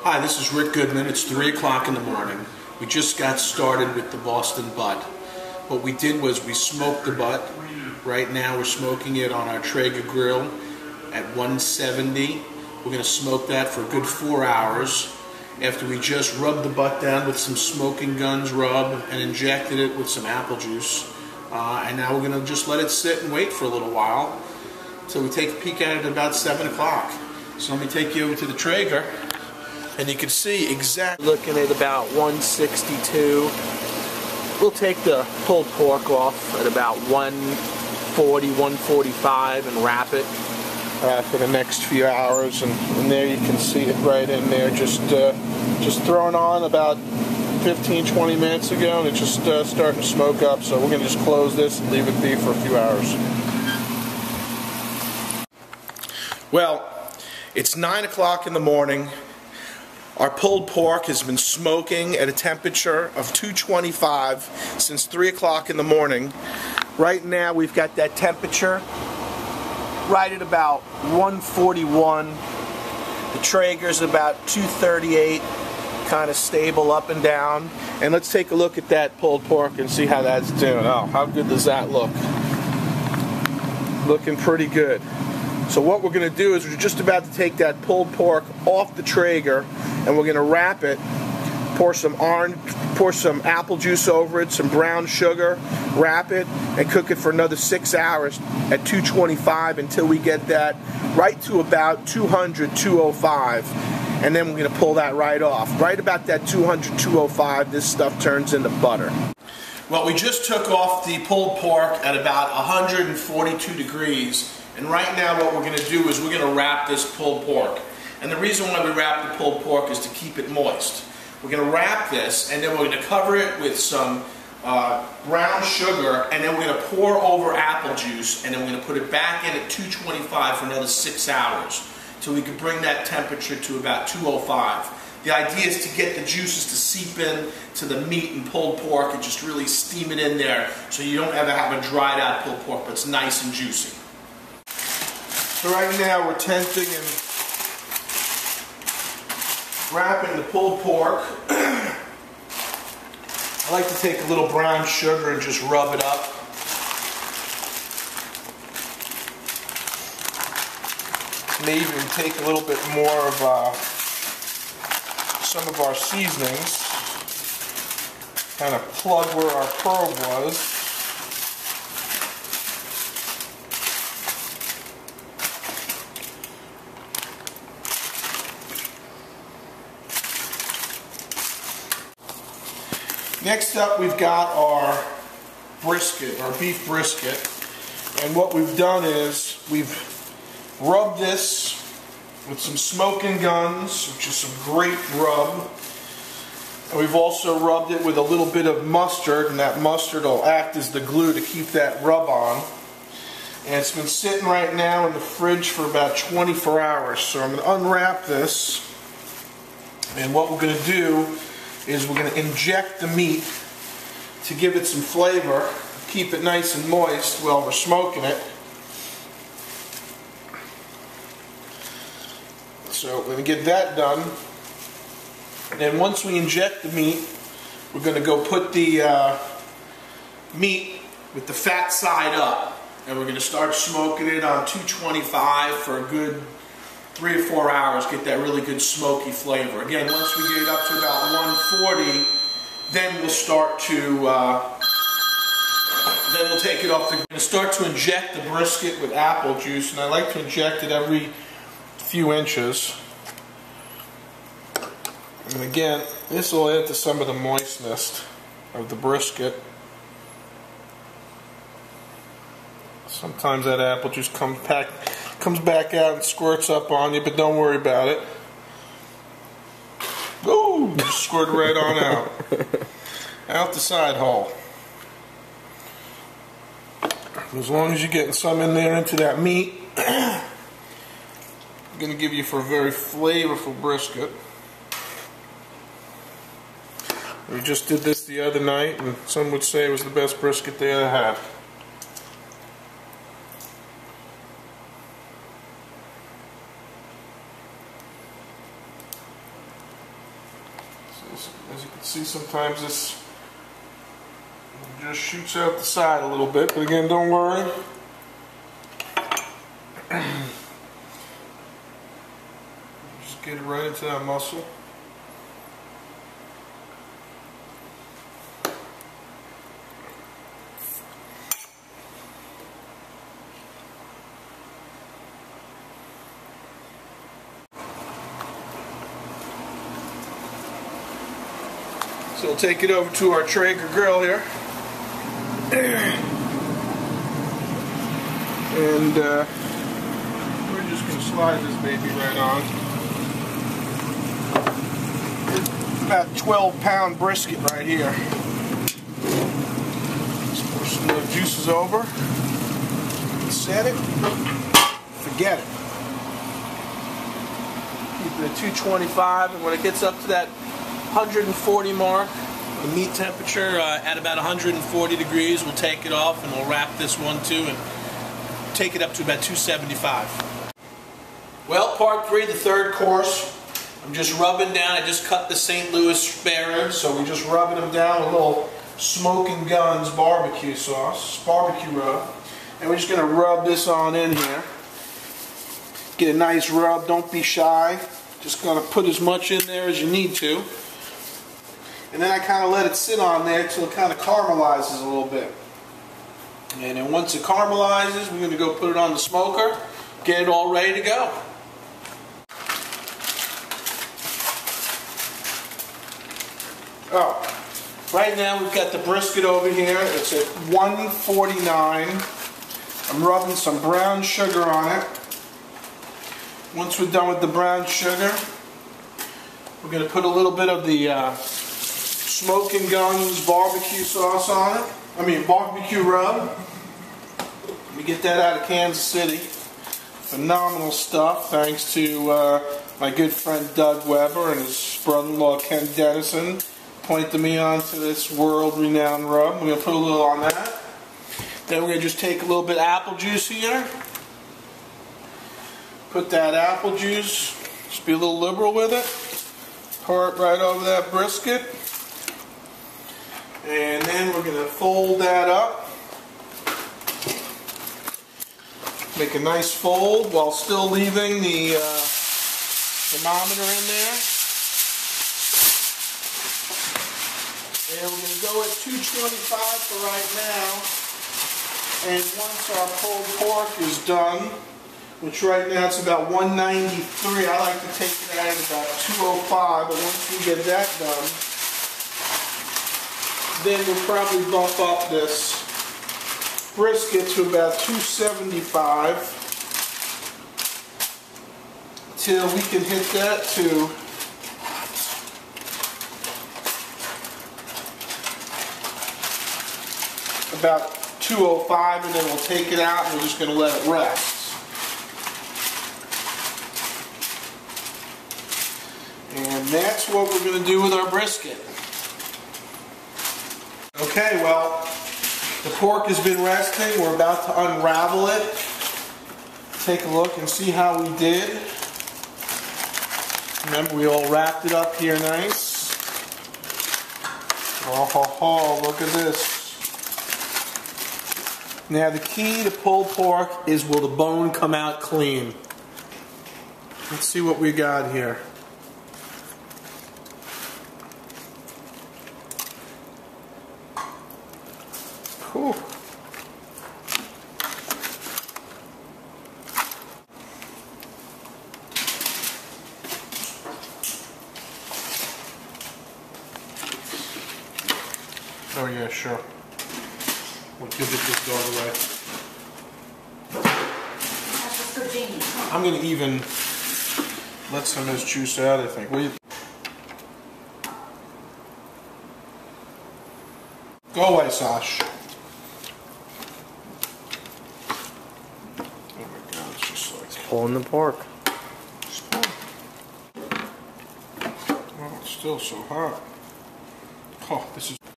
Hi, this is Rick Goodman. It's 3 o'clock in the morning. We just got started with the Boston butt. What we did was we smoked the butt. Right now we're smoking it on our Traeger grill at 170. We're going to smoke that for a good 4 hours. After we just rubbed the butt down with some smoking guns rub and injected it with some apple juice. And now we're going to just let it sit and wait for a little while until we take a peek at it at about 7 o'clock. So let me take you over to the Traeger. And you can see exactly looking at about 162. We'll take the pulled pork off at about 140, 145 and wrap it for the next few hours. And there you can see it right in there, just thrown on about 15, 20 minutes ago, and it's just starting to smoke up. So we're going to just close this and leave it be for a few hours. Well, it's 9 o'clock in the morning. Our pulled pork has been smoking at a temperature of 225 since 3 o'clock in the morning. Right now we've got that temperature right at about 141. The Traeger's about 238, kind of stable up and down. And let's take a look at that pulled pork and see how that's doing. Oh, how good does that look? Looking pretty good. So what we're going to do is we're just about to take that pulled pork off the Traeger, and we're going to wrap it, pour some apple juice over it, some brown sugar, wrap it, and cook it for another 6 hours at 225 until we get that right to about 200, 205. And then we're going to pull that right off. Right about that 200, 205, this stuff turns into butter. Well, we just took off the pulled pork at about 142 degrees. And right now what we're going to do is we're going to wrap this pulled pork. And the reason why we wrap the pulled pork is to keep it moist. We're going to wrap this, and then we're going to cover it with some brown sugar, and then we're going to pour over apple juice, and then we're going to put it back in at 225 for another 6 hours till we can bring that temperature to about 205. The idea is to get the juices to seep in to the meat and pulled pork and just really steam it in there so you don't ever have a dried out pulled pork, but it's nice and juicy. So right now we're tenting and wrapping the pulled pork. I like to take a little brown sugar and just rub it up. Maybe even take a little bit more of some of our seasonings. Kind of plug where our probe was. Next up, we've got our brisket, our beef brisket. And what we've done is we've rubbed this with some smoking guns, which is some great rub. And we've also rubbed it with a little bit of mustard, and that mustard will act as the glue to keep that rub on. And it's been sitting right now in the fridge for about 24 hours. So I'm going to unwrap this. And what we're going to do is we're going to inject the meat to give it some flavor, keep it nice and moist while we're smoking it. So we're going to get that done. And then once we inject the meat, we're going to go put the meat with the fat side up. And we're going to start smoking it on 225 for a good 3 or 4 hours, get that really good smoky flavor. Again, once we get it up to about 140, then we'll start to, then we'll take it off. We're going to start to inject the brisket with apple juice, and I like to inject it every few inches. And again, this will add to some of the moistness of the brisket. Sometimes that apple juice comes back out and squirts up on you, but don't worry about it. Ooh, just squirt right on out. Out the side hole. As long as you're getting some in there into that meat, I'm going to give you for a very flavorful brisket. We just did this the other night, and some would say it was the best brisket they ever had. As you can see, sometimes this just shoots out the side a little bit, but again, don't worry. Just get it right into that muscle. So we'll take it over to our Traeger grill here. And we're just going to slide this baby right on. About 12-pound brisket right here. Just pour some of the juices over. Set it. Forget it. Keep it at 225, and when it gets up to that 140 mark, the meat temperature at about 140 degrees, we'll take it off and we'll wrap this one too and take it up to about 275. Well, part 3, the third course. I'm just rubbing down. I just cut the St. Louis spare ribs, so we're just rubbing them down with a little Smoking Guns barbecue sauce, barbecue rub, and we're just going to rub this on in here. Get a nice rub. Don't be shy. Just going to put as much in there as you need to. And then I kind of let it sit on there until it kind of caramelizes a little bit. And then once it caramelizes, we're going to go put it on the smoker, get it all ready to go. Oh, right now we've got the brisket over here. It's at 149. I'm rubbing some brown sugar on it. Once we're done with the brown sugar, we're going to put a little bit of the Smoking Guns barbecue sauce on it. Barbecue rub. Let me get that out of Kansas City. Phenomenal stuff, thanks to my good friend Doug Weber and his brother-in-law Ken Dennison. Pointed me onto this world-renowned rub. We're going to put a little on that. Then we're going to just take a little bit of apple juice here. Put that apple juice, just be a little liberal with it. Pour it right over that brisket. And then we're going to fold that up. Make a nice fold while still leaving the thermometer in there. And we're going to go at 225 for right now. And once our pulled pork is done, which right now it's about 193, I like to take it out at about 205, but once we get that done, then we'll probably bump up this brisket to about 275 till we can hit that to about 205, and then we'll take it out and we're just going to let it rest. And that's what we're going to do with our brisket. Okay, well, the pork has been resting. We're about to unravel it. Take a look and see how we did. Remember, we all wrapped it up here nice. Oh, ho, ho, look at this. Now, the key to pulled pork is, will the bone come out clean? Let's see what we got here. Whew. Oh yeah, sure. We'll give it this dog away. That's just for Jamie. I'm gonna even let some of this juice out, I think. Will you? Go away, Sash. Oh my God, it's just like Pulling the pork. Oh, it's still so hot. Oh, this is